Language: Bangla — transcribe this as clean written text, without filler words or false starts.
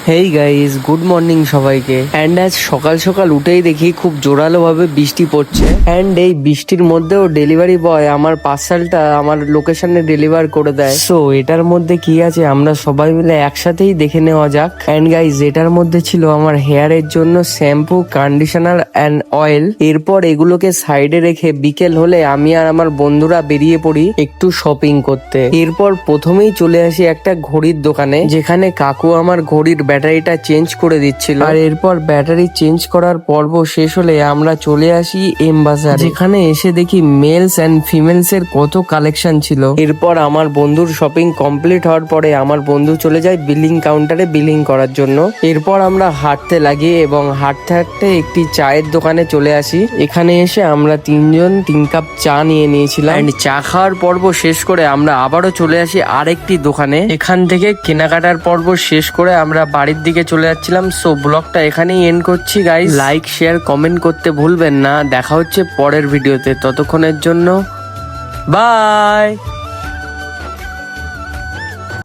হেই গাইস, গুড মর্নিং সবাইকে। অ্যান্ড আজ সকাল সকাল উঠেই দেখি খুব জোরালো ভাবে বৃষ্টি পড়ছে। অ্যান্ড এই বৃষ্টির মধ্যেও ডেলিভারি বয় আমার পার্সেলটা আমার লোকেশনে ডেলিভার করে দেয়। সো এটার মধ্যে কি আছে আমরা সবাই মিলে একসাথেই দেখে নেওয়া যাক। অ্যান্ড গাইস, এটার মধ্যে ছিল আমার হেয়ারের জন্য শ্যাম্পু, কন্ডিশনার অ্যান্ড অয়েল। এরপর এগুলোকে সাইডে রেখে বিকেল হলে আমি আর আমার বন্ধুরা বেরিয়ে পড়ি একটু শপিং করতে। এরপর প্রথমেই চলে আসি একটা ঘড়ির দোকানে, যেখানে কাকু আমার ঘড়ির ব্যাটারিটা চেঞ্জ করে দিচ্ছিল। আর এরপর ব্যাটারি চেঞ্জ করার পর্ব শেষ হলে আমরা চলে আসি এম বাজার, যেখানে এসে দেখি মেলস এন্ড ফিমেলস এর কত কালেকশন ছিল। এরপর আমার বন্ধুর শপিং কমপ্লিট হওয়ার পরে আমার বন্ধু চলে যায় বিলিং কাউন্টারে বিলিং করার জন্য। এরপর আমরা হাঁটতে লাগি এবং হাঁটতে হাঁটতে একটি চায়ের দোকানে চলে আসি। এখানে এসে আমরা তিনজন 3 কাপ চা নিয়ে নিয়েছিলাম। And চা খাওয়ার পর্ব শেষ করে আমরা আবারও চলে আসি আরেকটি দোকানে। এখান থেকে কেনাকাটার পর্ব শেষ করে আমরা বাড়ির দিকে চলে যাচ্ছিলাম। সো ব্লগটা এখানেই এন্ড করছি গাইস। লাইক, শেয়ার, কমেন্ট করতে ভুলবেন না। দেখা হচ্ছে পরের ভিডিওতে। ততক্ষণের জন্য বাই।